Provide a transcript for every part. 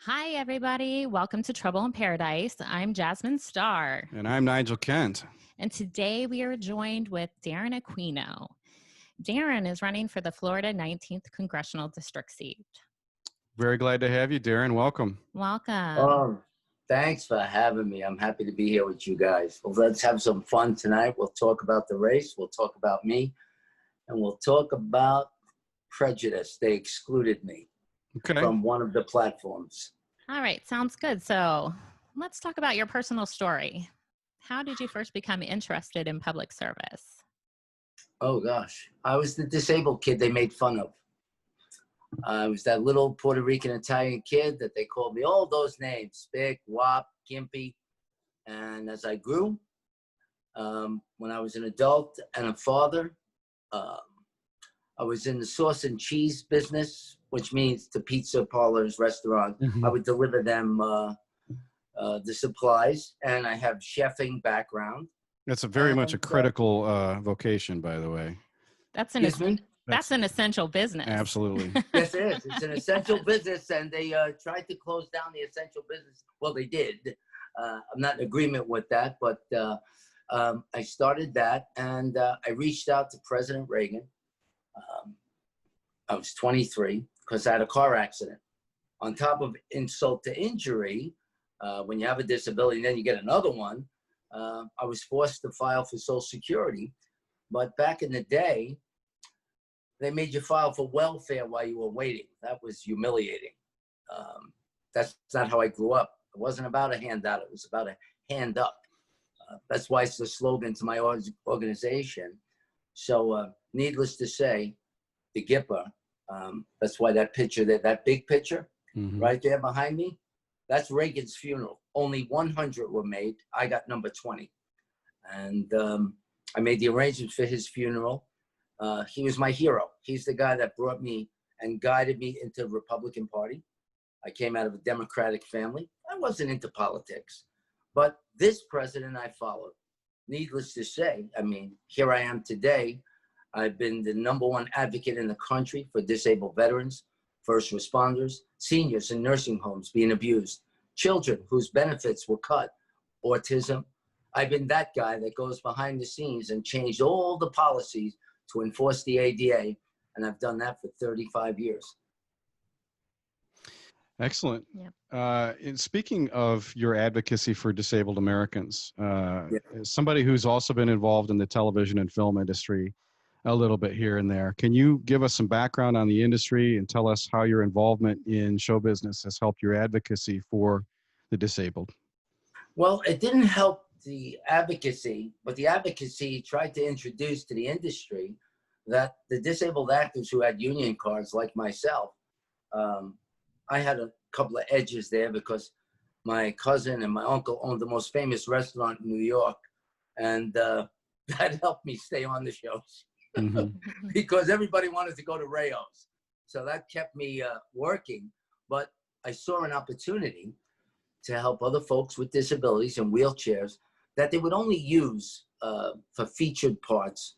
Hi, everybody. Welcome to Trouble in Paradise. I'm Jasmine Starr. And I'm Nigel Kent. And today we are joined with Darren Aquino. Darren is running for the Florida 19th Congressional District seat. Very glad to have you, Darren. Welcome. Welcome. Thanks for having me. I'm happy to be here with you guys. Well, let's have some fun tonight. We'll talk about the race. We'll talk about me. And we'll talk about prejudice. They excluded me from one of the platforms. All right. Sounds good. So let's talk about your personal story. How did you first become interested in public service? Oh, gosh. I was the disabled kid they made fun of. I was that little Puerto Rican Italian kid that they called me all those names, Spick, Wop, Gimpy. And as I grew, when I was an adult and a father, I was in the sauce and cheese business, which means the pizza parlors, restaurants. I would deliver them the supplies, and I have chefing background. That's very much a critical vocation, by the way. That's an essential business. Absolutely. Yes, it is. It's an essential business, and they tried to close down the essential business. Well, they did. I'm not in agreement with that, but I started that, and I reached out to President Reagan. I was 23 because I had a car accident. On top of insult to injury, when you have a disability, and then you get another one, I was forced to file for Social Security. But back in the day, they made you file for welfare while you were waiting. That was humiliating. That's not how I grew up. It wasn't about a handout. It was about a hand up. That's why it's the slogan to my organization. So needless to say, the Gipper, that's why that picture, that big picture right there behind me, that's Reagan's funeral. Only 100 were made. I got number 20. And I made the arrangements for his funeral. He was my hero. He's the guy that brought me and guided me into the Republican Party. I came out of a Democratic family. I wasn't into politics, but this president I followed. Needless to say, I mean, here I am today. I've been the #1 advocate in the country for disabled veterans, first responders, seniors in nursing homes being abused, children whose benefits were cut, autism. I've been that guy that goes behind the scenes and changed all the policies to enforce the ADA, and I've done that for 35 years. Excellent. Yeah. And speaking of your advocacy for disabled Americans, as somebody who's also been involved in the television and film industry a little bit here and there, can you give us some background on the industry and tell us how your involvement in show business has helped your advocacy for the disabled? Well, it didn't help the advocacy, but the advocacy tried to introduce to the industry that the disabled actors who had union cards like myself, I had a couple of edges there because my cousin and my uncle owned the most famous restaurant in New York, and that helped me stay on the shows because everybody wanted to go to Rayo's. So that kept me working, but I saw an opportunity to help other folks with disabilities and wheelchairs that they would only use for featured parts.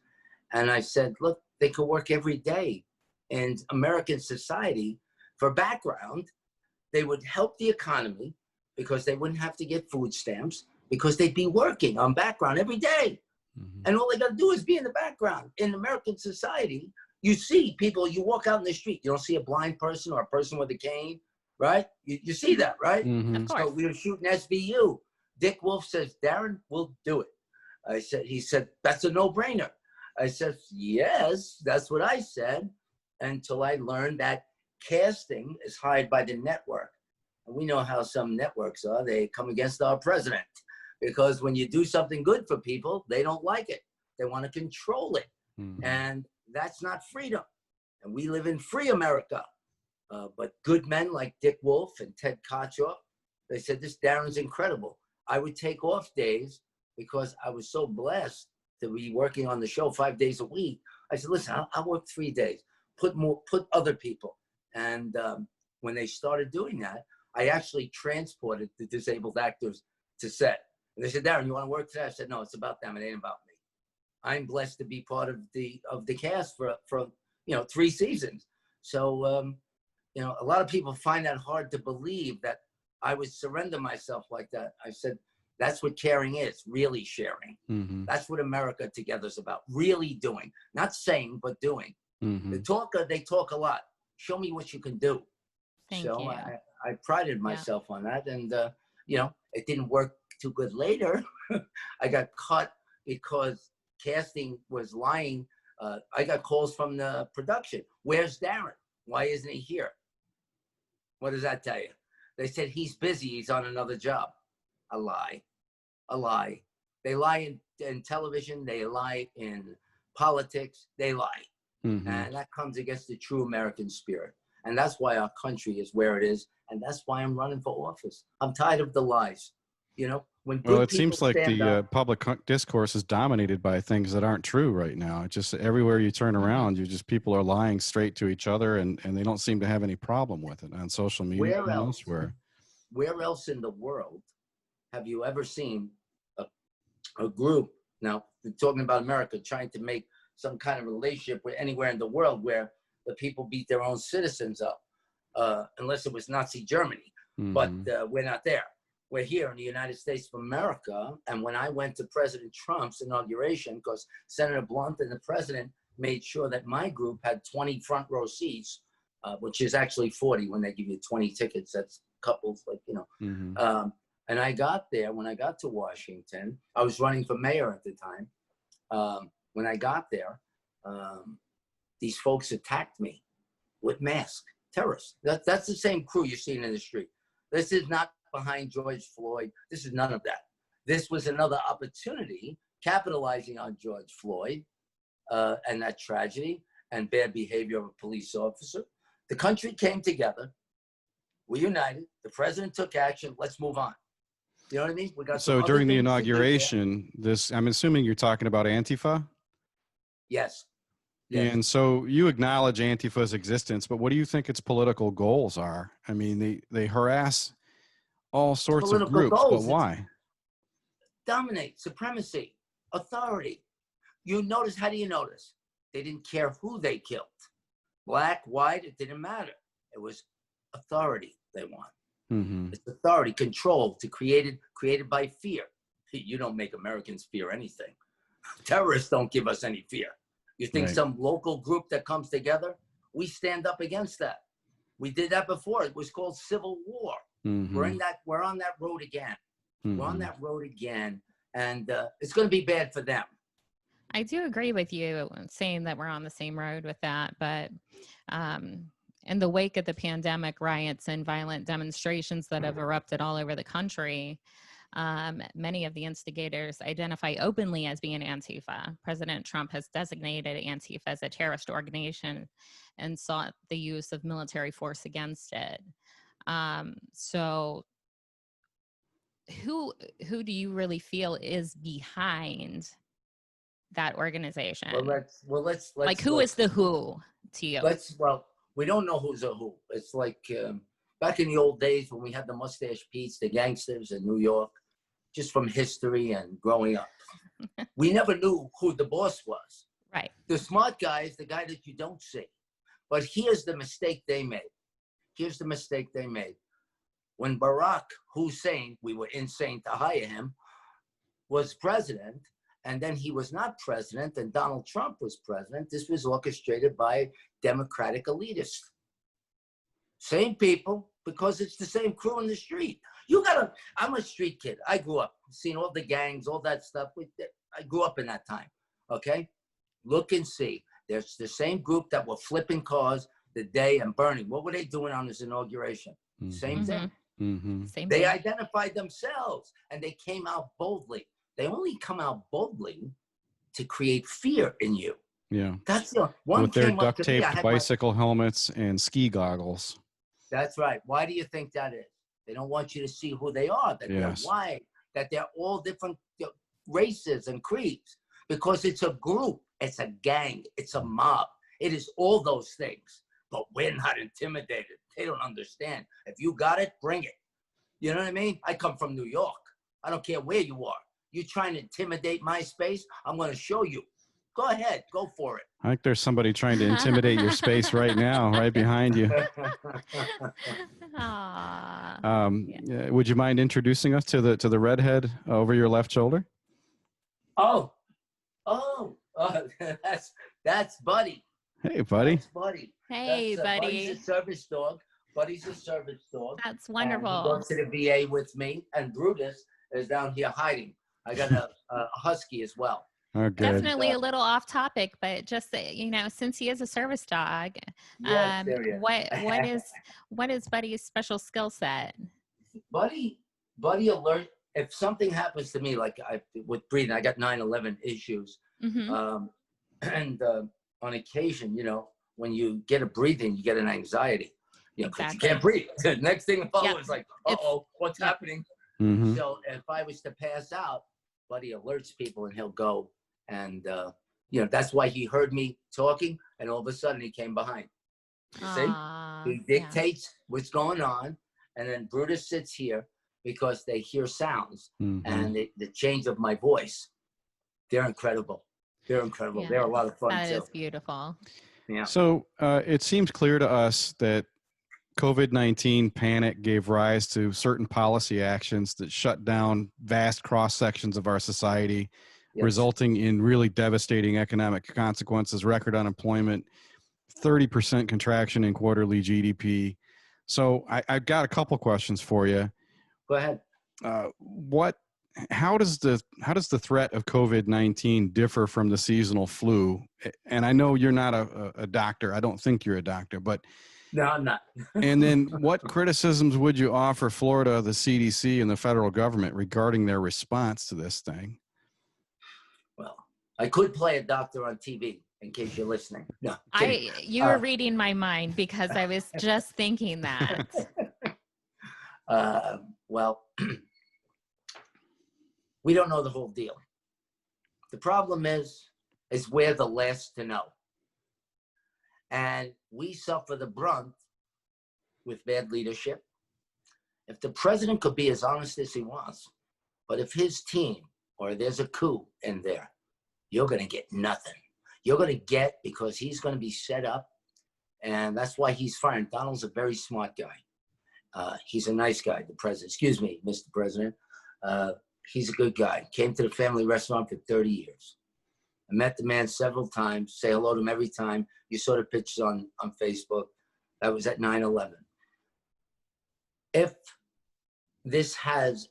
And I said, look, they could work every day in American society for background. They would help the economy because they wouldn't have to get food stamps because they'd be working on background every day. And all they got to do is be in the background. In American society, you see people, you walk out in the street, you don't see a blind person or a person with a cane, right? You see that, right? Of course. So we were shooting SVU. Dick Wolf says, Darren, we'll do it. He said, that's a no-brainer. I said, yes, that's what I said, until I learned that casting is hired by the network. And we know how some networks are. They come against our president because when you do something good for people, they don't like it. They want to control it. And that's not freedom. And we live in free America. But good men like Dick Wolf and Ted Kotchoff, they said, this Darren's incredible. I would take off days because I was so blessed to be working on the show 5 days a week. I said, listen, I'll work 3 days, put other people. And when they started doing that, I actually transported the disabled actors to set. And they said, Darren, you want to work today? I said, no, it's about them. It ain't about me. I'm blessed to be part of the cast for 3 seasons. So you know, a lot of people find that hard to believe that I would surrender myself like that. I said, that's what caring is, really sharing. Mm-hmm. That's what America Together is about, really doing, not saying, but doing. Mm-hmm. They talk a lot. Show me what you can do. Thank so you. I prided myself on that. And, you know, it didn't work too good later. I got cut because casting was lying. I got calls from the production. Where's Darren? Why isn't he here? What does that tell you? They said, he's busy. He's on another job. A lie. A lie. They lie in television. They lie in politics. They lie. Mm-hmm. And that comes against the true American spirit. And that's why our country is where it is. And that's why I'm running for office. I'm tired of the lies. You know, when Well, good it seems people like stand the up, public discourse is dominated by things that aren't true right now. It just everywhere you turn around, people are lying straight to each other, and they don't seem to have any problem with it on social media and elsewhere. Where else in the world have you ever seen a group, now we're talking about America, trying to make some kind of relationship with anywhere in the world where the people beat their own citizens up, unless it was Nazi Germany. Mm-hmm. But we're not there. We're here in the United States of America. And when I went to President Trump's inauguration, because Senator Blunt and the president made sure that my group had 20 front row seats, which is actually 40 when they give you 20 tickets. That's couples, like, you know. Mm-hmm. And I got there, when I got to Washington, I was running for mayor at the time. When I got there, these folks attacked me with masks, terrorists. That's the same crew you're seeing in the street. This is not behind George Floyd. This is none of that. This was another opportunity, capitalizing on George Floyd and that tragedy and bad behavior of a police officer. The country came together. We united. The president took action. Let's move on. You know what I mean? We got so during the inauguration, I'm assuming you're talking about Antifa? Yes. And so you acknowledge Antifa's existence, but what do you think its political goals are? I mean, they harass all sorts of groups, but why? Dominate, supremacy, authority. You notice, how do you notice? They didn't care who they killed. Black, white, it didn't matter. It was authority they want. Mm-hmm. It's authority, control, created by fear. You don't make Americans fear anything. Terrorists don't give us any fear. You think some local group that comes together, we stand up against that. We did that before. It was called civil war. Mm-hmm. We're on that road again. Mm-hmm. We're on that road again, and it's going to be bad for them. I do agree with you saying that we're on the same road with that, but in the wake of the pandemic riots and violent demonstrations that have erupted all over the country, many of the instigators identify openly as being Antifa. President Trump has designated Antifa as a terrorist organization and sought the use of military force against it. So who do you really feel is behind that organization? Let's like, who is the who to you? We don't know who's a who. It's like back in the old days when we had the Mustache Pete's, the gangsters in New York, just from history and growing up. We never knew who the boss was. Right. The smart guy is the guy that you don't see. But here's the mistake they made. Here's the mistake they made. When Barack Hussein, we were insane to hire him, was president, and then he was not president, and Donald Trump was president, this was orchestrated by Democratic elitists. Same people, because it's the same crew in the street. I'm a street kid. I grew up, seen all the gangs, all that stuff. I grew up in that time, okay? Look and see. There's the same group that were flipping cars the day and burning. What were they doing on his inauguration? Mm-hmm. Same thing. Mm-hmm. They identified themselves, and they came out boldly. They only come out boldly to create fear in you. Yeah. That's the one. With their duct taped bicycle helmets and ski goggles. That's right. Why do you think that is? They don't want you to see who they are, that they're white, that they're all different races and creeds, because it's a group, it's a gang, it's a mob. It is all those things, but we're not intimidated. They don't understand. If you got it, bring it. You know what I mean? I come from New York. I don't care where you are. You're trying to intimidate my space, I'm going to show you. Go ahead. Go for it. I think there's somebody trying to intimidate your space right now, right behind you. Would you mind introducing us to the redhead over your left shoulder? Oh, that's Buddy. Hey, Buddy. That's Buddy. Hey, Buddy. Buddy's a service dog. That's wonderful. And he goes to the VA with me, and Brutus is down here hiding. I got a husky as well. Oh, good. Definitely a little off topic, but just since he is a service dog, yes, what is Buddy's special skill set? Buddy alert. If something happens to me, like with breathing, I got 9/11 issues, and on occasion, when you get a breathing, you get an anxiety. Because you can't breathe. The next thing to follow is like, what's happening? Mm-hmm. So if I was to pass out, Buddy alerts people and he'll go. And, that's why he heard me talking and all of a sudden he came behind. You see? He dictates what's going on. And then Brutus sits here because they hear sounds and the change of my voice. They're incredible. They're incredible. Yeah. They're a lot of fun That too. is beautiful. Yeah. So it seems clear to us that COVID-19 panic gave rise to certain policy actions that shut down vast cross sections of our society, resulting in really devastating economic consequences, record unemployment, 30% contraction in quarterly GDP. So I've got a couple questions for you. Go ahead. How does the threat of COVID-19 differ from the seasonal flu? And I know you're not a doctor. I don't think you're a doctor, but no, I'm not. and then what criticisms would you offer Florida, the CDC, and the federal government regarding their response to this thing? Well, I could play a doctor on TV in case you're listening. No, you were reading my mind because I was just thinking that. Well, we don't know the whole deal. The problem is we're the last to know. And we suffer the brunt with bad leadership. If the president could be as honest as he wants, but if his team or there's a coup in there, you're going to get nothing. You're going to get because he's going to be set up. And that's why he's firing. Donald's a very smart guy. He's a nice guy, the president. Excuse me, Mr. President. He's a good guy. Came to the family restaurant for 30 years. I met the man several times, say hello to him every time. You saw the pictures on Facebook. That was at 9/11. If this has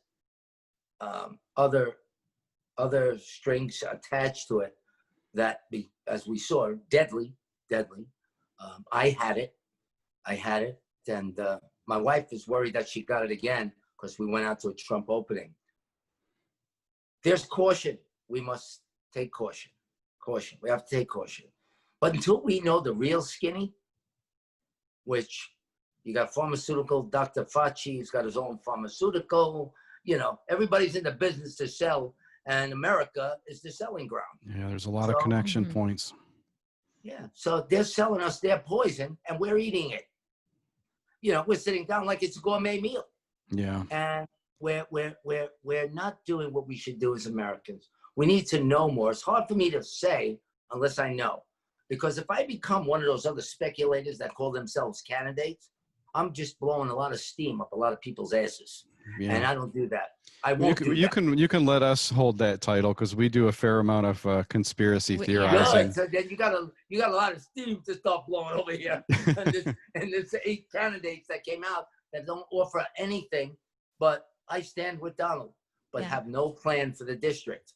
other strings attached to it that, as we saw, deadly. I had it, and my wife is worried that she got it again because we went out to a Trump opening. There's caution. We must take caution. We have to take caution. But until we know the real skinny, which you got pharmaceutical, Dr. Fauci, he's got his own pharmaceutical, everybody's in the business to sell, and America is the selling ground. Yeah, there's a lot of connection points. Yeah, so they're selling us their poison, and we're eating it. We're sitting down like it's a gourmet meal. Yeah. And we're not doing what we should do as Americans. We need to know more. It's hard for me to say unless I know. Because if I become one of those other speculators that call themselves candidates, I'm just blowing a lot of steam up a lot of people's asses. Yeah. And I don't do that. I won't do that. You can let us hold that title because we do a fair amount of conspiracy theorizing. Good. So then you got a lot of steam to start blowing over here. and there's 8 candidates that came out that don't offer anything, but I stand with Donald, but have no plan for the district.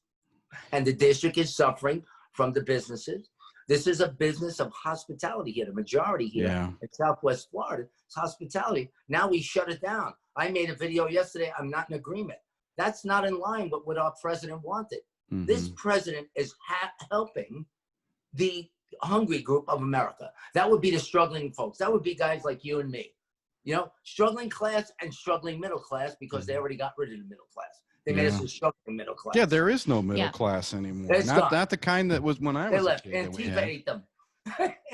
And the district is suffering from the businesses. This is a business of hospitality here. The majority here in Southwest Florida is hospitality. Now we shut it down. I made a video yesterday. I'm not in agreement. That's not in line with what our president wanted. Mm-hmm. This president is helping the hungry group of America. That would be the struggling folks. That would be guys like you and me. Struggling class and struggling middle class because they already got rid of the middle class. They made us a struggling middle class. Yeah, there is no middle class anymore. Not the kind that was when I was a kid. Antifa ate them.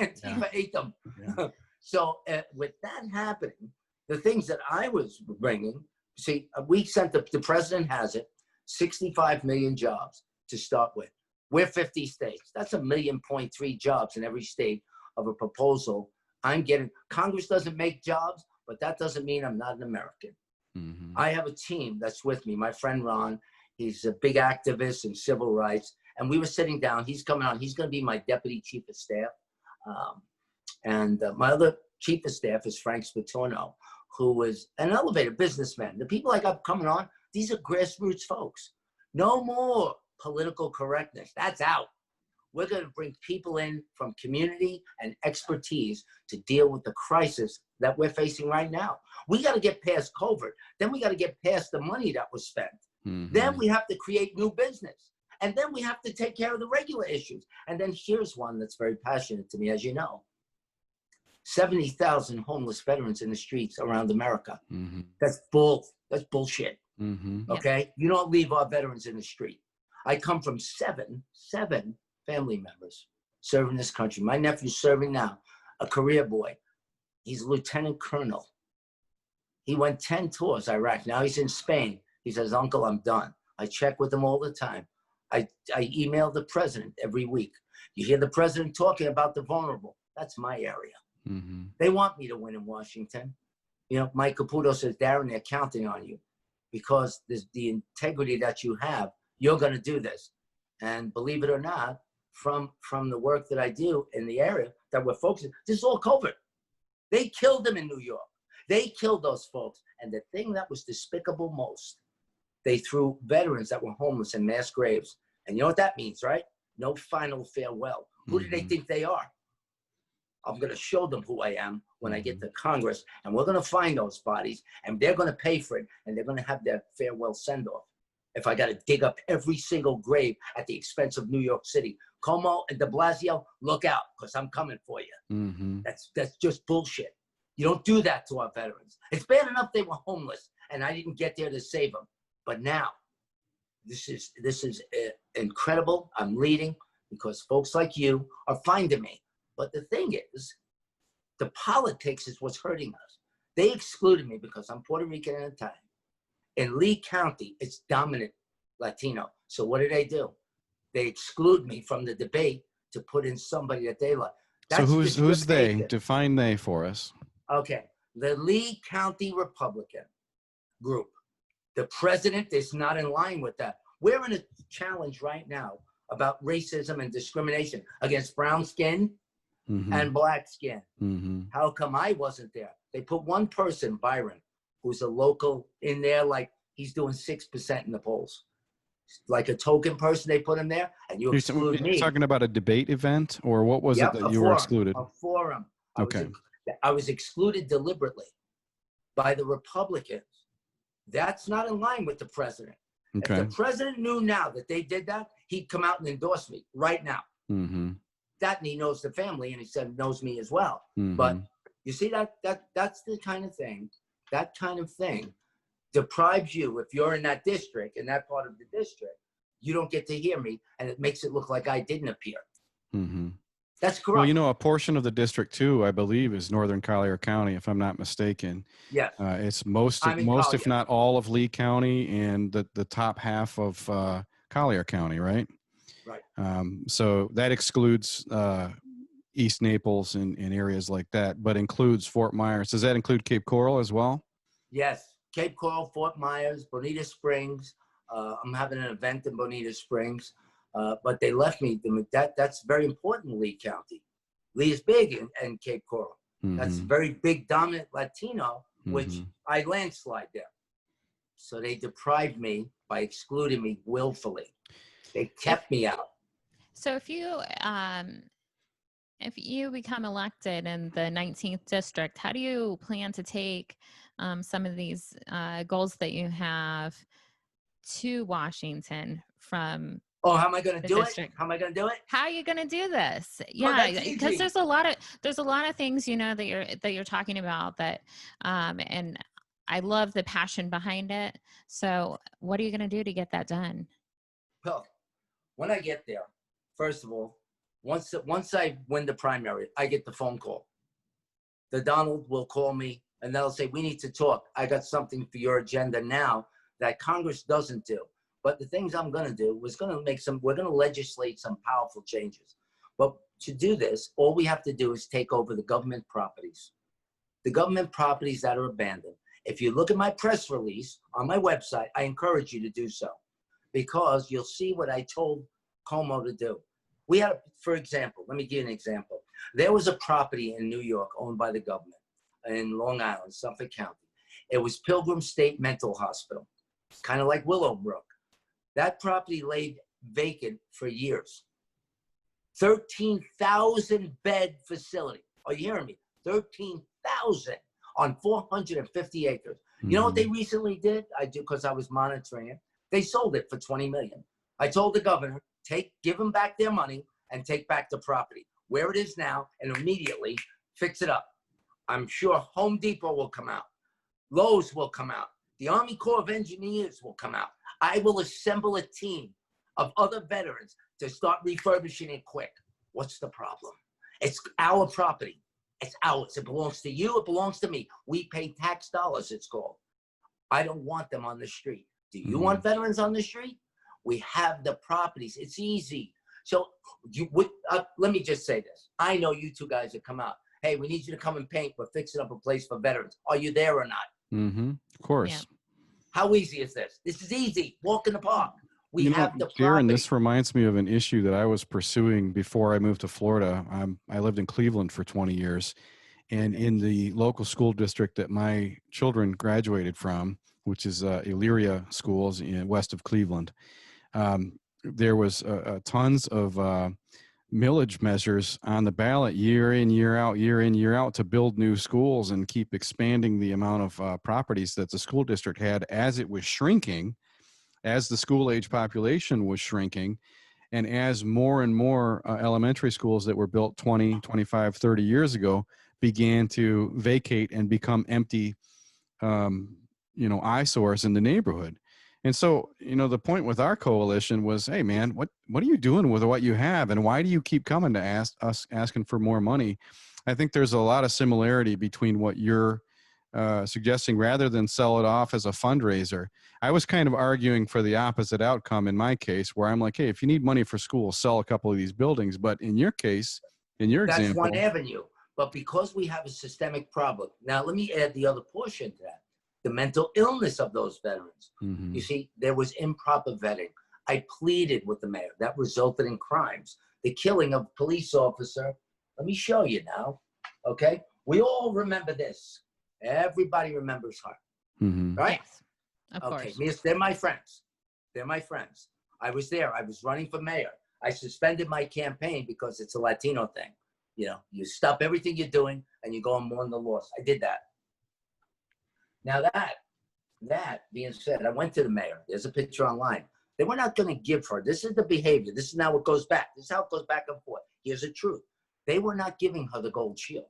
Antifa ate them. Yeah. So with that happening, the things that I was bringing, see, we sent the president has it, 65 million jobs to start with. We're 50 states. That's 1.3 million jobs in every state of a proposal I'm getting. Congress doesn't make jobs, but that doesn't mean I'm not an American. Mm-hmm. I have a team that's with me. My friend Ron, he's a big activist in civil rights. And we were sitting down. He's coming on. He's going to be my deputy chief of staff. My other chief of staff is Frank Spattorno, who is an elevated businessman. The people I got coming on, these are grassroots folks. No more political correctness. That's out. We're going to bring people in from community and expertise to deal with the crisis that we're facing right now. We got to get past COVID. Then we got to get past the money that was spent. Mm-hmm. Then we have to create new business. And then we have to take care of the regular issues. And then here's one that's very passionate to me, as you know. 70,000 homeless veterans in the streets around America. Mm-hmm. That's bullshit. Mm-hmm. Okay? You don't leave our veterans in the street. I come from seven family members serving this country. My nephew's serving now, a career boy. He's a lieutenant colonel. He went 10 tours, Iraq. Now he's in Spain. He says, Uncle, I'm done. I check with him all the time. I email the president every week. You hear the president talking about the vulnerable. That's my area. Mm-hmm. They want me to win in Washington. You know, Mike Caputo says, Darren, they're counting on you because the integrity that you have, you're going to do this. And believe it or not, from the work that I do in the area that we're focusing, this is all COVID. They killed them in New York. They killed those folks. And the thing that was despicable most, they threw veterans that were homeless in mass graves. And you know what that means, right? No final farewell. Who do they think they are? I'm going to show them who I am when I get to Congress. And we're going to find those bodies. And they're going to pay for it. And they're going to have their farewell send-off. If I got to dig up every single grave at the expense of New York City. Como and de Blasio, look out, because I'm coming for you. Mm-hmm. That's just bullshit. You don't do that to our veterans. It's bad enough they were homeless, and I didn't get there to save them. But now, this is incredible. I'm leading because folks like you are finding me. But the thing is, the politics is what's hurting us. They excluded me because I'm Puerto Rican at the time. In Lee County, it's dominant Latino. So what do? They exclude me from the debate to put in somebody that they like. So who's they? Define they for us. Okay. The Lee County Republican group. The president is not in line with that. We're in a challenge right now about racism and discrimination against brown skin and black skin. Mm-hmm. How come I wasn't there? They put one person, Byron, who's a local in there, like he's doing 6% in the polls. Like a token person, they put him there, and you exclude me. You're talking about a debate event, or what was it that you were excluded? A forum. Okay. I was excluded deliberately by the Republicans. That's not in line with the president. Okay. If the president knew now that they did that, he'd come out and endorse me right now. Mm-hmm. That, and he knows the family, and he said knows me as well. Mm-hmm. But you see, that's the kind of thing. That kind of thing deprives you, if you're in that district, in that part of the district, you don't get to hear me, and it makes it look like I didn't appear. Mm-hmm. That's correct. Well, you know, a portion of the district too, I believe, is Northern Collier County, if I'm not mistaken. Yes. It's most, if not all, of Lee County and the top half of Collier County, right? Right. So that excludes East Naples and areas like that, but includes Fort Myers. Does that include Cape Coral as well? Yes. Cape Coral, Fort Myers, Bonita Springs. I'm having an event in Bonita Springs. But they left me. That's very important in Lee County. Lee is big in Cape Coral. Mm-hmm. That's very big, dominant Latino, which I landslide there. So they deprived me by excluding me willfully. They kept me out. So if you become elected in the 19th district, how do you plan to take some of these goals that you have to Washington from? Oh, how am I going to do it? How am I going to do it? How are you going to do this? Yeah, because there's a lot of things, you know, that you're talking about that, and I love the passion behind it. So, what are you going to do to get that done? Well, when I get there, first of all, once I win the primary, I get the phone call. The Donald will call me, and they'll say, "We need to talk. I got something for your agenda now that Congress doesn't do." But the things I'm going to do we're going to legislate some powerful changes. But to do this, all we have to do is take over the government properties that are abandoned. If you look at my press release on my website, I encourage you to do so, because you'll see what I told Como to do. We had, for example, let me give you an example. There was a property in New York owned by the government in Long Island, Suffolk County. It was Pilgrim State Mental Hospital, kind of like Willowbrook. That property lay vacant for years. 13,000 bed facility. Are you hearing me? 13,000 on 450 acres. You know what they recently did? I do, because I was monitoring it. They sold it for 20 million. I told the governor, give them back their money and take back the property where it is now and immediately fix it up. I'm sure Home Depot will come out. Lowe's will come out. The Army Corps of Engineers will come out. I will assemble a team of other veterans to start refurbishing it quick. What's the problem? It's our property. It's ours. It belongs to you. It belongs to me. We pay tax dollars, it's called. I don't want them on the street. Do you want veterans on the street? We have the properties. It's easy. So let me just say this. I know you two guys that come out. Hey, we need you to come and paint. We're fixing up a place for veterans. Are you there or not? Of course. Yeah. How easy is this? This is easy. Walk in the park. We have the Darren, property. this reminds me of an issue that I was pursuing before I moved to Florida. I lived in Cleveland for 20 years. And in the local school district that my children graduated from, which is Elyria Schools west of Cleveland, there was tons of millage measures on the ballot year in, year out to build new schools and keep expanding the amount of properties that the school district had as it was shrinking, as the school age population was shrinking, and as more and more elementary schools that were built 20, 25, 30 years ago began to vacate and become empty, eyesores in the neighborhood. And so, the point with our coalition was, hey, man, what are you doing with what you have? And why do you keep coming to us asking for more money? I think there's a lot of similarity between what you're suggesting rather than sell it off as a fundraiser. I was kind of arguing for the opposite outcome in my case, where I'm like, hey, if you need money for school, sell a couple of these buildings. But in your case, That's example, one avenue. But because we have a systemic problem, now let me add the other portion to that. The mental illness of those veterans. You see, there was improper vetting. I pleaded with the mayor. That resulted in crimes. The killing of a police officer. Let me show you now. Okay? We all remember this. Everybody remembers her. Right? Yes, of course. Okay, they're my friends. They're my friends. I was there. I was running for mayor. I suspended my campaign because it's a Latino thing. You stop everything you're doing and you go and mourn the loss. I did that. Now that being said, I went to the mayor. There's a picture online. They were not going to give her. This is the behavior. This is now what goes back. This is how it goes back and forth. Here's the truth. They were not giving her the gold shield.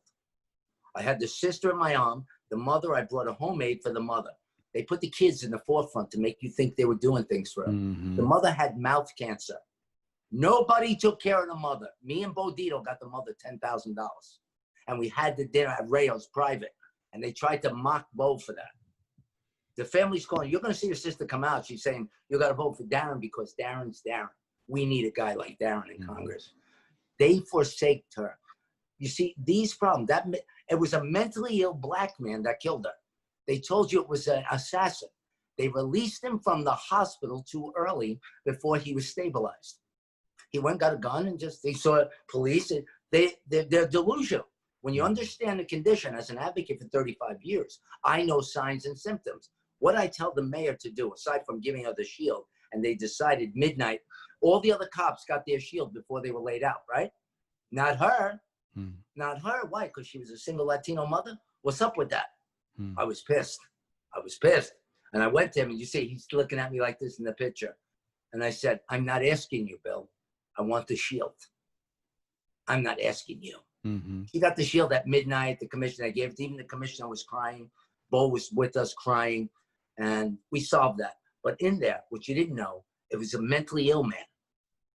I had the sister in my arm. The mother, I brought a homemade for the mother. They put the kids in the forefront to make you think they were doing things for her. The mother had mouth cancer. Nobody took care of the mother. Me and Bodito got the mother $10,000. And we had the dinner at Rayo's private. And they tried to mock Bo for that. The family's calling. You're going to see your sister come out. She's saying, you got to vote for Darren because Darren's Darren. We need a guy like Darren in Congress. They forsaked her. You see, these problems, it was a mentally ill black man that killed her. They told you it was an assassin. They released him from the hospital too early before he was stabilized. He went, got a gun, and they saw police. They're delusional. When you understand the condition, as an advocate for 35 years, I know signs and symptoms. What I tell the mayor to do, aside from giving her the shield, and they decided midnight, all the other cops got their shield before they were laid out, right? Not her. Not her. Why? Because she was a single Latino mother? What's up with that? I was pissed. And I went to him, and you see, he's looking at me like this in the picture. And I said, I'm not asking you, Bill. I want the shield. I'm not asking you. He got the shield at midnight. The commissioner, I gave it to even the commissioner was crying. Bo was with us crying. And we solved that. But in there, what you didn't know, it was a mentally ill man.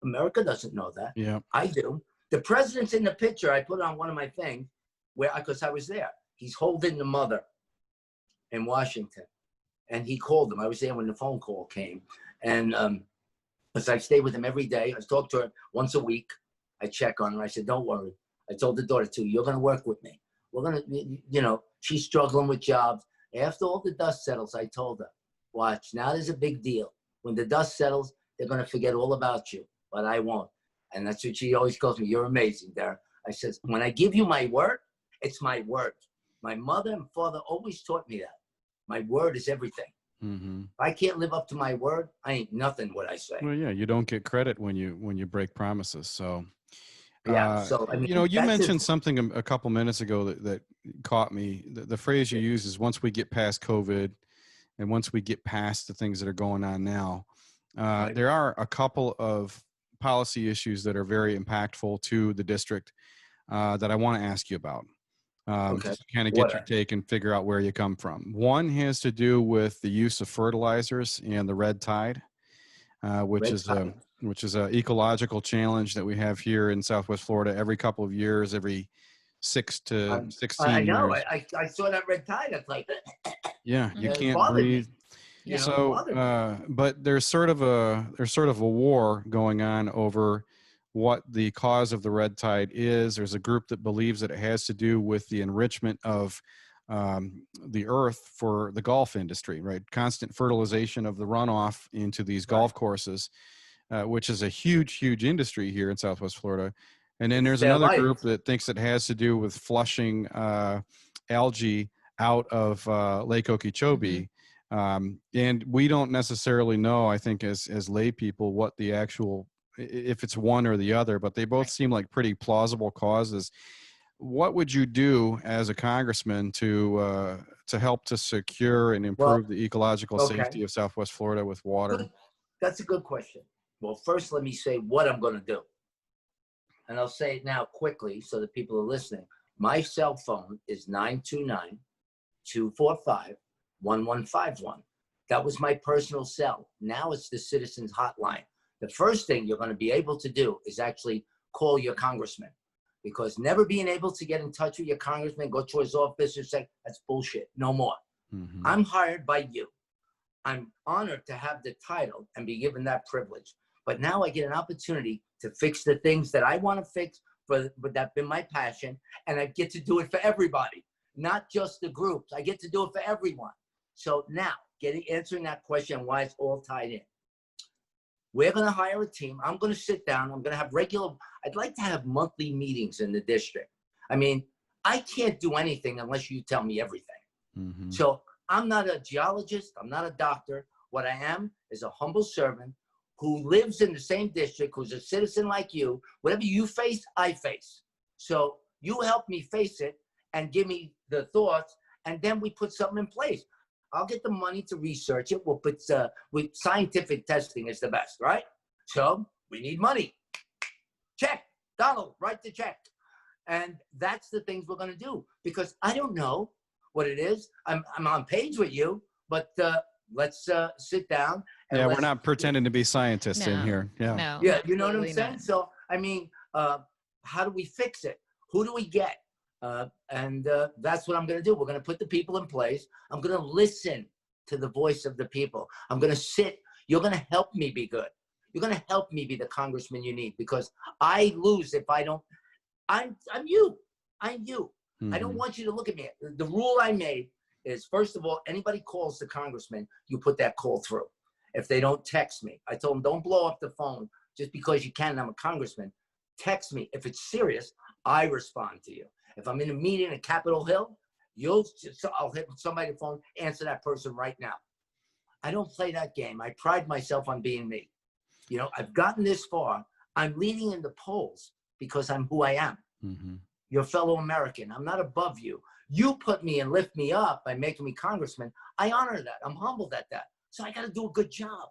America doesn't know that. Yeah, I do. The president's in the picture. I put on one of my things because I was there. He's holding the mother in Washington. And he called him. I was there when the phone call came. And because I stay with him every day. I talk to her once a week. I check on her. I said, don't worry. I told the daughter too, you're going to work with me. We're going to, you know, she's struggling with jobs. After all the dust settles, I told her, watch, now there's a big deal. When the dust settles, they're going to forget all about you, but I won't. And that's what she always calls me. You're amazing, Darren. I says, when I give you my word, it's my word. My mother and father always taught me that. My word is everything. Mm-hmm. If I can't live up to my word, I ain't nothing what I say. Well, yeah, you don't get credit when you break promises. So, yeah. So I mean, you know, you mentioned something a couple minutes ago that caught me. The phrase you use is once we get past COVID, and once we get past the things that are going on now, right. There are a couple of policy issues that are very impactful to the district that I want to ask you about. Okay. Just to kind of get your take and figure out where you come from. One has to do with the use of fertilizers and the red tide, which is an ecological challenge that we have here in Southwest Florida every couple of years, every 6 to 16 I know. years. I saw that red tide. It's like, yeah, you can't bothered breathe. me. You know, So, but there's sort of a war going on over what the cause of the red tide is. There's a group that believes that it has to do with the enrichment of the earth for the golf industry, right? Constant fertilization of the runoff into these golf courses, which is a huge industry here in Southwest Florida. And then there's another group that thinks it has to do with flushing algae out of Lake Okeechobee. And we don't necessarily know, I think, as lay people, what the actual, if it's one or the other, but they both seem like pretty plausible causes. What would you do as a congressman to help to secure and improve the ecological safety of Southwest Florida with water? That's a good question. Well, first, let me say what I'm going to do. And I'll say it now quickly so that people are listening. My cell phone is 929-245-1151. That was my personal cell. Now it's the Citizens Hotline. The first thing you're going to be able to do is actually call your congressman, because never being able to get in touch with your congressman, go to his office and say, that's bullshit, no more. Mm-hmm. I'm hired by you. I'm honored to have the title and be given that privilege. But now I get an opportunity to fix the things that I want to fix, but that's been my passion, and I get to do it for everybody, not just the groups. I get to do it for everyone. So now, answering that question, why it's all tied in. We're going to hire a team. I'm going to sit down. I'm going to have I'd like to have monthly meetings in the district. I mean, I can't do anything unless you tell me everything. Mm-hmm. So I'm not a geologist. I'm not a doctor. What I am is a humble servant who lives in the same district, who's a citizen like you. Whatever you face, I face. So you help me face it and give me the thoughts, and then we put something in place. I'll get the money to research it. We'll put with scientific testing is the best, right? So we need money. Check, Donald, write the check. And that's the things we're going to do, because I don't know what it is. I'm on page with you, but let's sit down. And we're not pretending to be scientists in here. Yeah, you know what I'm saying? Not. So, I mean, how do we fix it? Who do we get? And that's what I'm going to do. We're going to put the people in place. I'm going to listen to the voice of the people. I'm going to sit. You're going to help me be good. You're going to help me be the congressman you need, because I lose if I don't. I'm you. I'm you. Mm-hmm. I don't want you to look at me. The rule I made is, first of all, anybody calls the congressman, you put that call through. If they don't text me, I told them, don't blow up the phone just because you can. I'm a congressman. Text me. If it's serious, I respond to you. If I'm in a meeting at Capitol Hill, I'll hit somebody on the phone, answer that person right now. I don't play that game. I pride myself on being me. You know, I've gotten this far. I'm leading in the polls because I'm who I am. Mm-hmm. Your fellow American. I'm not above you. You put me and lift me up by making me congressman. I honor that. I'm humbled at that. So I got to do a good job.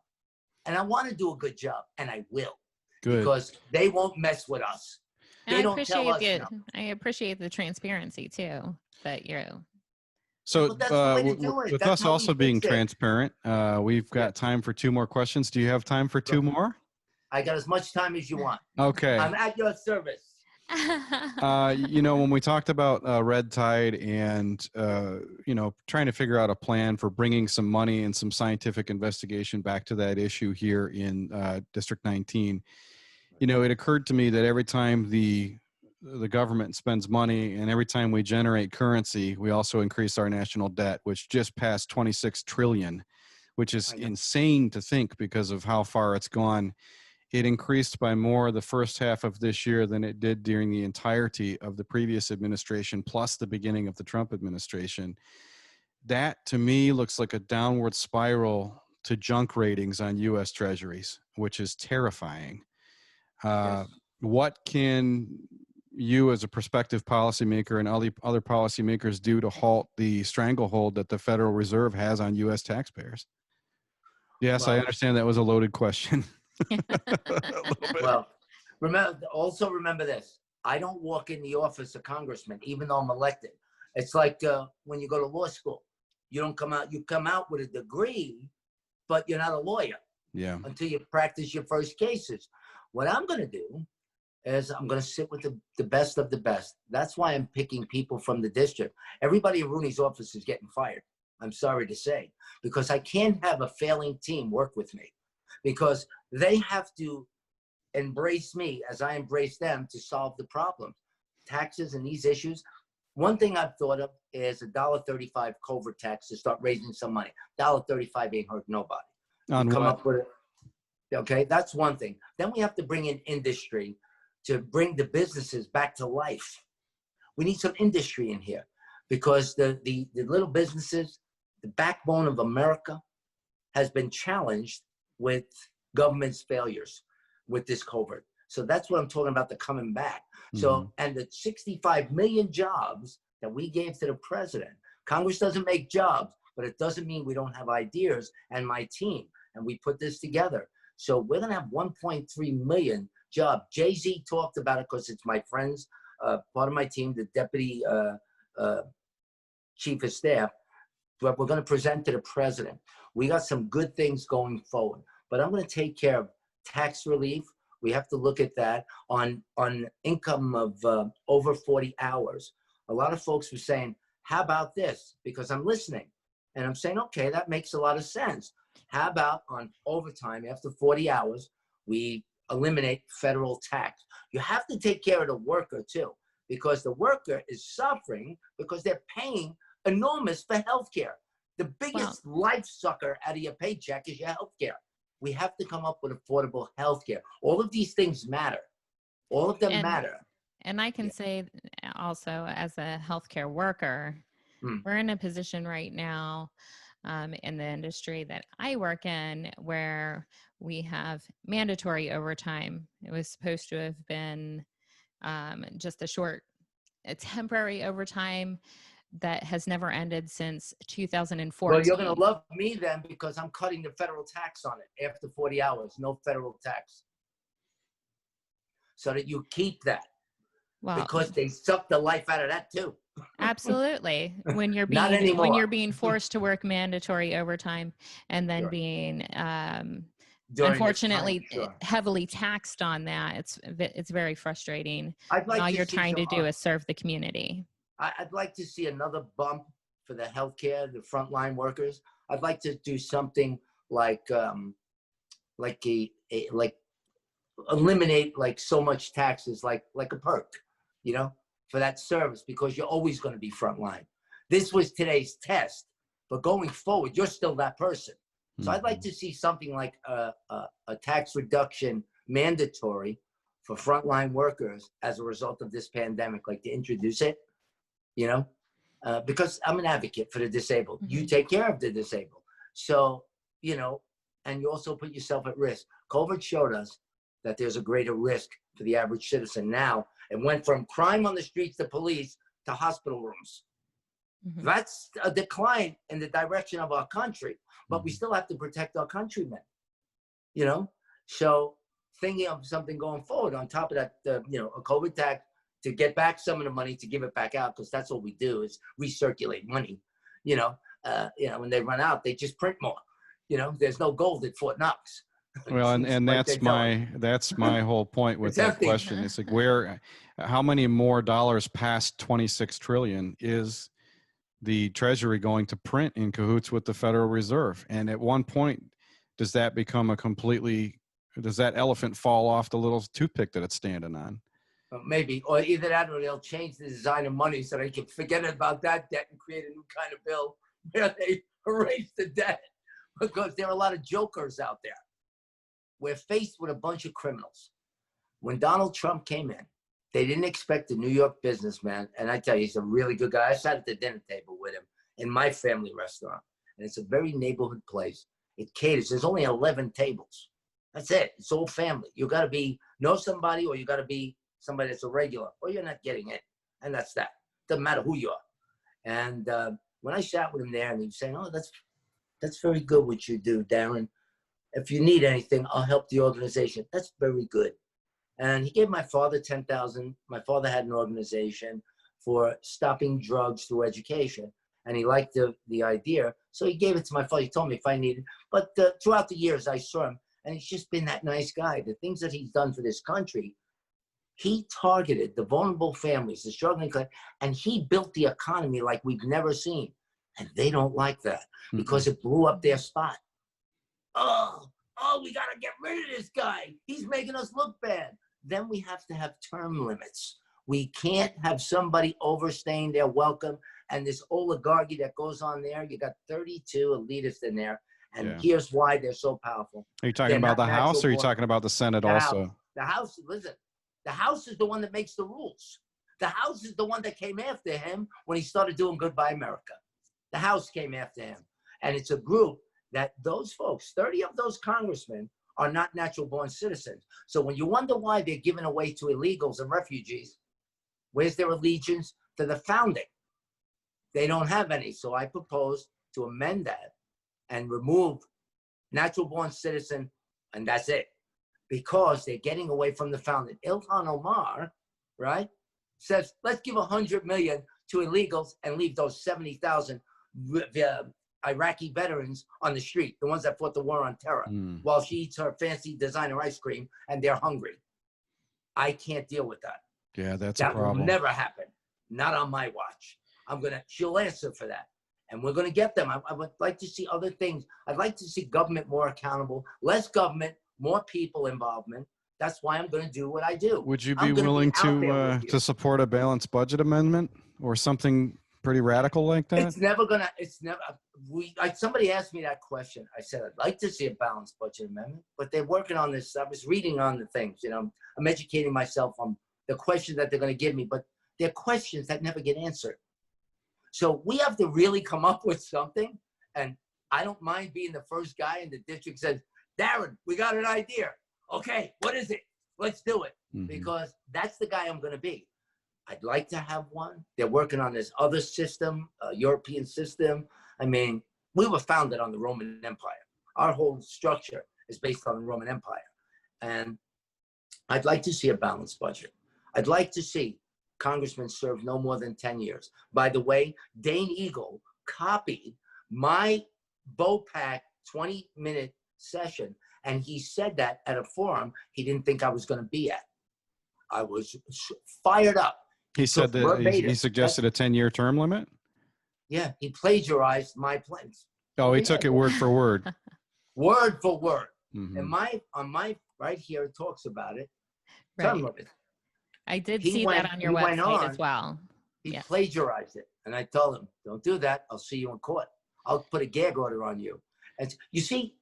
And I want to do a good job, and I will. Good. Because they won't mess with us. They don't tell us no. I appreciate the transparency too that you're. So with us also being transparent, we've got time for 2 more questions. Do you have time for 2 more? I got as much time as you want. Okay. I'm at your service. When we talked about red tide and, trying to figure out a plan for bringing some money and some scientific investigation back to that issue here in District 19, it occurred to me that every time the government spends money and every time we generate currency, we also increase our national debt, which just passed 26 trillion, which is insane to think because of how far it's gone. It increased by more the first half of this year than it did during the entirety of the previous administration, plus the beginning of the Trump administration. That, to me, looks like a downward spiral to junk ratings on U.S. Treasuries, which is terrifying. Yes. What can you as a prospective policymaker and other policymakers do to halt the stranglehold that the Federal Reserve has on U.S. taxpayers? Yes, I understand that was a loaded question. Well, remember this. I don't walk in the office of congressman, even though I'm elected. It's like when you go to law school. You don't come out, you come out with a degree, but you're not a lawyer. Yeah. Until you practice your first cases. What I'm going to do is I'm going to sit with the best of the best. That's why I'm picking people from the district. Everybody in Rooney's office is getting fired. I'm sorry to say, because I can't have a failing team work with me, because they have to embrace me as I embrace them to solve the problems. Taxes and these issues. One thing I've thought of is a $1.35 covert tax to start raising some money. $1.35 ain't hurt nobody. Come up with it. Okay, that's one thing. Then we have to bring in industry to bring the businesses back to life. We need some industry in here, because the little businesses, the backbone of America, has been challenged with government's failures with this COVID. So that's what I'm talking about, the coming back. So, and the 65 million jobs that we gave to the president, Congress doesn't make jobs, but it doesn't mean we don't have ideas, and my team, and we put this together. So we're going to have 1.3 million jobs. Jay-Z talked about it because it's my friends, part of my team, the deputy chief of staff. But we're going to present to the president. We got some good things going forward, but I'm going to take care of tax relief. We have to look at that on income of over 40 hours. A lot of folks were saying, how about this? Because I'm listening. And I'm saying, okay, that makes a lot of sense. How about on overtime after 40 hours, we eliminate federal tax? You have to take care of the worker too, because the worker is suffering because they're paying enormous for healthcare. The biggest life sucker out of your paycheck is your healthcare. We have to come up with affordable healthcare. All of these things matter. All of them matter. And I can say also, as a healthcare worker, we're in a position right now in the industry that I work in where we have mandatory overtime. It was supposed to have been just a temporary overtime that has never ended since 2014. Well, you're going to love me then, because I'm cutting the federal tax on it after 40 hours, no federal tax. So that you keep that. Well, because they suck the life out of that too. Absolutely. When you're being forced to work mandatory overtime and then being unfortunately heavily taxed on that, it's very frustrating. All you're trying to do is serve the community. I'd like to see another bump for the healthcare, the frontline workers. I'd like to do something like eliminate like so much taxes, like a perk, for that service, because you're always going to be frontline. This was today's test, but going forward, you're still that person. So I'd like to see something like a tax reduction mandatory for frontline workers as a result of this pandemic, like to introduce it, because I'm an advocate for the disabled. You take care of the disabled. So, and you also put yourself at risk. COVID showed us that there's a greater risk for the average citizen now. It went from crime on the streets to police to hospital rooms. That's a decline in the direction of our country, but we still have to protect our countrymen, So thinking of something going forward on top of that, a COVID tax to get back some of the money, to give it back out, because that's what we do, is recirculate money. When they run out, they just print more. There's no gold at Fort Knox. Well, and like that's my whole point with It's that empty. question. It's like how many more dollars past 26 trillion is the Treasury going to print in cahoots with the Federal Reserve? And at one point, does that elephant fall off the little toothpick that it's standing on? Maybe, or either that, or they'll change the design of money so they can forget about that debt and create a new kind of bill where they erase the debt, because there are a lot of jokers out there. We're faced with a bunch of criminals. When Donald Trump came in, they didn't expect a New York businessman, and I tell you, he's a really good guy. I sat at the dinner table with him in my family restaurant, and it's a very neighborhood place. It caters. There's only 11 tables. That's it. It's all family. You got to know somebody, or you got to be somebody that's a regular, or you're not getting it. And that's that. Doesn't matter who you are. And when I sat with him there, and he was saying, "Oh, that's very good what you do, Darren. If you need anything, I'll help the organization." That's very good. And he gave my father $10,000. My father had an organization for stopping drugs through education, and he liked the idea, so he gave it to my father. He told me if I needed. But throughout the years, I saw him, and he's just been that nice guy. The things that he's done for this country. He targeted the vulnerable families, the struggling class, and he built the economy like we've never seen. And they don't like that because it blew up their spot. Oh, we got to get rid of this guy. He's making us look bad. Then we have to have term limits. We can't have somebody overstaying their welcome. And this oligarchy that goes on there, you got 32 elitists in there. And here's why they're so powerful. Are you talking about the House, or are you talking about the Senate also? The House, listen. The House is the one that makes the rules. The House is the one that came after him when he started doing Goodbye America. The House came after him. And it's a group that those folks, 30 of those congressmen, are not natural born citizens. So when you wonder why they're given away to illegals and refugees, where's their allegiance to the founding? They don't have any. So I propose to amend that and remove natural born citizen, and that's it. Because they're getting away from the founding. Ilhan Omar, right, says, let's give 100 million to illegals and leave those 70,000 Iraqi veterans on the street, the ones that fought the war on terror, while she eats her fancy designer ice cream and they're hungry. I can't deal with that. Yeah, that's a problem. That will never happen. Not on my watch. She'll answer for that. And we're going to get them. I would like to see other things. I'd like to see government more accountable, less government, more people involvement. That's why I'm going to do what I do. Would you be willing to support a balanced budget amendment or something pretty radical like that? Somebody asked me that question. I said, I'd like to see a balanced budget amendment, but they're working on this. I was reading on the things, I'm educating myself on the questions that they're going to give me, but they're questions that never get answered. So we have to really come up with something. And I don't mind being the first guy in the district says, Darren, we got an idea. Okay, what is it? Let's do it. Because that's the guy I'm going to be. I'd like to have one. They're working on this other system, European system. I mean, we were founded on the Roman Empire. Our whole structure is based on the Roman Empire. And I'd like to see a balanced budget. I'd like to see congressmen serve no more than 10 years. By the way, Dane Eagle copied my BOPAC 20-minute session, and he said that at a forum he didn't think I was going to be at. I was fired up. He said that he suggested a 10-year term limit? Yeah, he plagiarized my plans. Oh, he took it word for word. Word for word. And on my right here, it talks about it. Term limit. I did see that on your website as well. He plagiarized it. And I told him, don't do that. I'll see you in court. I'll put a gag order on you. And you see,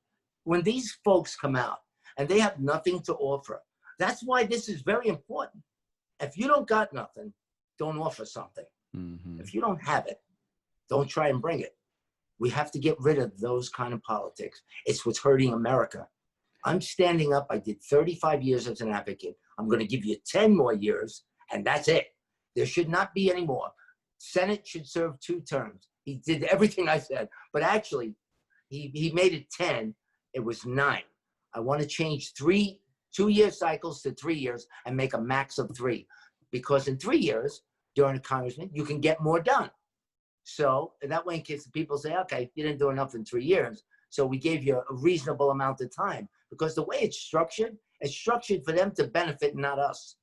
when these folks come out and they have nothing to offer, that's why this is very important. If you don't got nothing, don't offer something. If you don't have it, don't try and bring it. We have to get rid of those kind of politics. It's what's hurting America. I'm standing up. I did 35 years as an advocate. I'm going to give you 10 more years, and that's it. There should not be any more. Senate should serve 2 terms. He did everything I said, but actually, he made it 10. It was 9. I want to change 2-year cycles to 3 years and make a max of 3. Because in 3 years, during a congressman, you can get more done. So that way, in case the people say, okay, you didn't do enough in 3 years, So we gave you a reasonable amount of time, because the way it's structured for them to benefit, not us.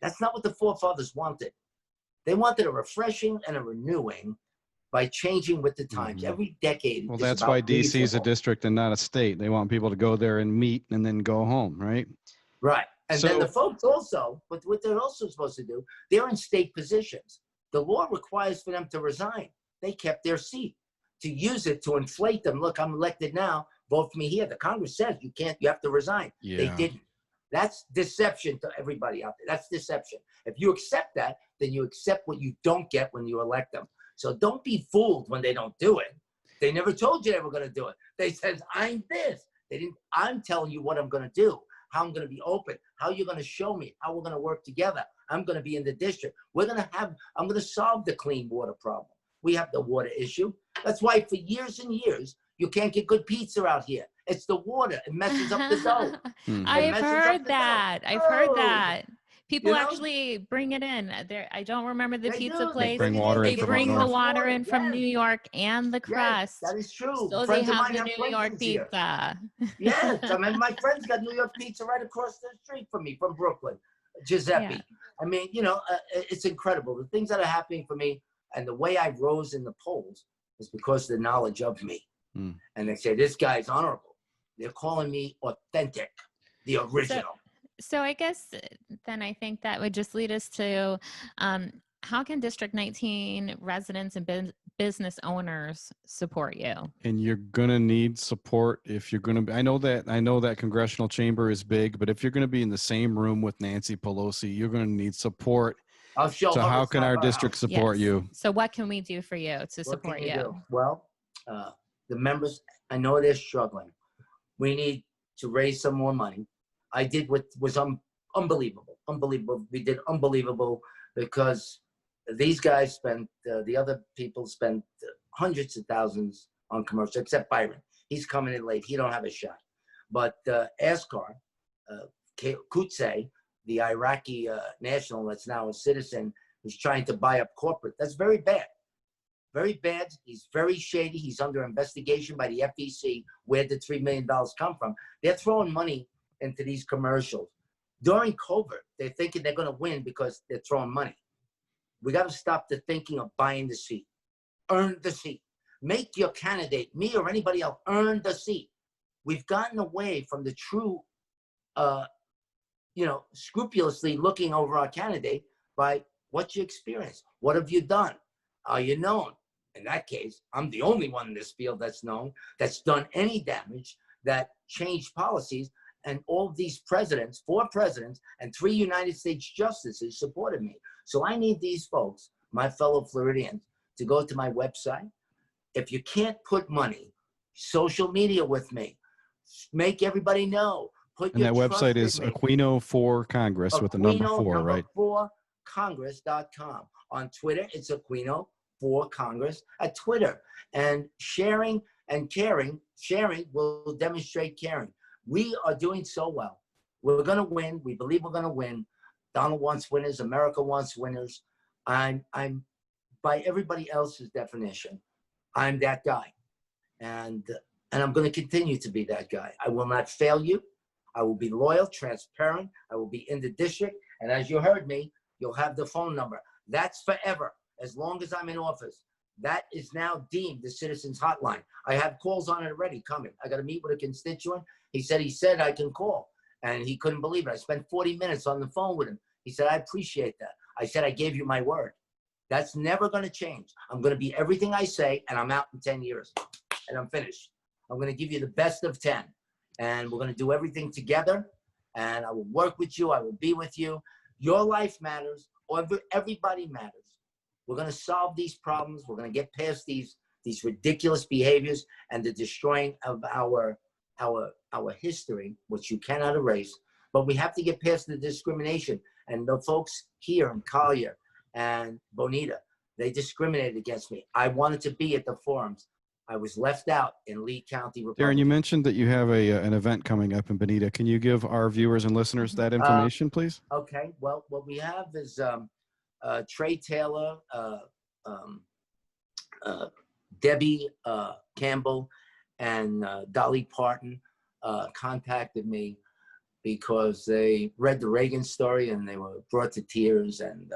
That's not what the forefathers wanted. They wanted a refreshing and a renewing by changing with the times. Every decade. Well, that's why DC is a district and not a state. They want people to go there and meet and then go home, right? Right. And So, then the folks also, what they're also supposed to do, they're in state positions. The law requires for them to resign. They kept their seat to use it to inflate them. Look, I'm elected now. Vote for me here. The Congress says you can't, you have to resign. yeah. They didn't. That's deception to everybody out there. That's deception. If you accept that, then you accept what you don't get when you elect them. So don't be fooled when they don't do it. They never told you they were going to do it. They said, I'm this. They didn't. I'm telling you what I'm going to do, how I'm going to be open, how you're going to show me, how we're going to work together. I'm going to be in the district. I'm going to solve the clean water problem. We have the water issue. That's why for years and years, you can't get good pizza out here. It's the water. It messes up the dough. I've heard that. I've heard that. People You know? actually bring it in. There, I don't remember the They pizza do. place. They bring water in They from bring up the north. water in from Yes. New York and the crust. Yes, that is true. So Friends they of have mine the have New York places here. pizza. Yes, I mean, my friend's got New York pizza right across the street from me, from Brooklyn, Giuseppe. Yeah. I mean, you know, it's incredible. The things that are happening for me and the way I rose in the polls is because of the knowledge of me. And they say, this guy's honorable. They're calling me authentic, the original. So I guess then I think that would just lead us to how can District 19 residents and business owners support you? And you're going to need support if you're going to, I know that congressional chamber is big, but if you're going to be in the same room with Nancy Pelosi, you're going to need support. I'll show So her how it's can not our her district house. support you? So what can we do for you to What support can you? do? Well, the members, I know they're struggling. We need to raise some more money. I did what was unbelievable. We did unbelievable because these guys spent, the other people spent hundreds of thousands on commercial, except Byron. He's coming in late. He don't have a shot. But Askar, Kutsey, the Iraqi national that's now a citizen, is trying to buy up corporate. That's very bad. Very bad. He's very shady. He's under investigation by the FEC. Where did $3 million come from? They're throwing money into these commercials. During COVID, they're thinking they're going to win because they're throwing money. We got to stop the thinking of buying the seat. Earn the seat. Make your candidate, me or anybody else, earn the seat. We've gotten away from the true, scrupulously looking over our candidate by what you experience. What have you done? Are you known? In that case, I'm the only one in this field that's known, that's done any damage, that changed policies. And all of these presidents, 4 presidents, and 3 United States justices supported me. So I need these folks, my fellow Floridians, to go to my website. If you can't put money, social media with me, make everybody know. And that website is Aquino for Congress with the number 4, right? 4 Congress.com. On Twitter, it's Aquino for Congress at Twitter. And sharing and caring, sharing will demonstrate caring. We are doing so well. We're going to win. We believe we're going to win. Donald wants winners. America wants winners. I'm by everybody else's definition, I'm that guy. And I'm going to continue to be that guy. I will not fail you. I will be loyal, transparent. I will be in the district. And as you heard me, you'll have the phone number. That's forever, as long as I'm in office. That is now deemed the Citizens Hotline. I have calls on it already coming. I got to meet with a constituent. He said I can call, and he couldn't believe it. I spent 40 minutes on the phone with him. He said, I appreciate that. I said, I gave you my word. That's never going to change. I'm going to be everything I say, and I'm out in 10 years, and I'm finished. I'm going to give you the best of 10, and we're going to do everything together, and I will work with you. I will be with you. Your life matters. Everybody matters. We're going to solve these problems. We're going to get past these ridiculous behaviors and the destroying of our history, which you cannot erase. But we have to get past the discrimination. And the folks here in Collier and Bonita, they discriminated against me. I wanted to be at the forums. I was left out in Lee County, Republican. Darren, you mentioned that you have an event coming up in Bonita. Can you give our viewers and listeners that information, please? Okay. Well, what we have is Trey Taylor, Debbie Campbell, and Dolly Parton contacted me because they read the Reagan story and they were brought to tears, and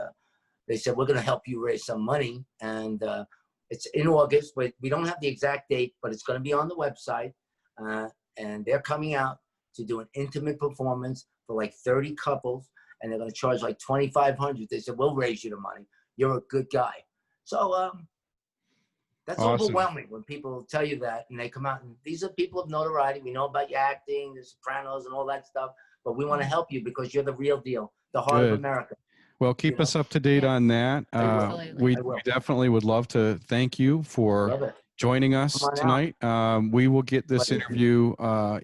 they said, we're going to help you raise some money. And it's in August, but we don't have the exact date, but it's going to be on the website. And they're coming out to do an intimate performance for like 30 couples, and they're going to charge like $2,500. They said, we'll raise you the money. You're a good guy. So that's Awesome. overwhelming when people tell you that, and they come out, and these are people of notoriety. We know about your acting, the Sopranos and all that stuff, but we want to help you because you're the real deal, the heart of America. Well, keep us up to date on that. We definitely would love to thank you for joining us tonight. We will get this interview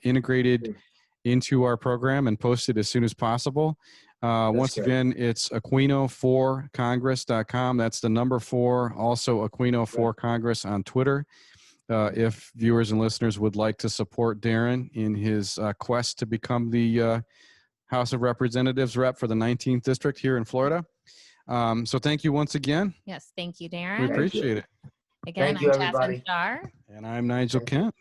integrated into our program and posted as soon as possible. Once again, it's Aquino4Congress.com. That's the number 4. Also, Aquino4Congress on Twitter. If viewers and listeners would like to support Darren in his quest to become the House of Representatives rep for the 19th District here in Florida. So thank you once again. Yes, thank you, Darren. We appreciate it. Again, Thank you, I'm everybody. Jazmine Starr. And I'm Nigel Kent.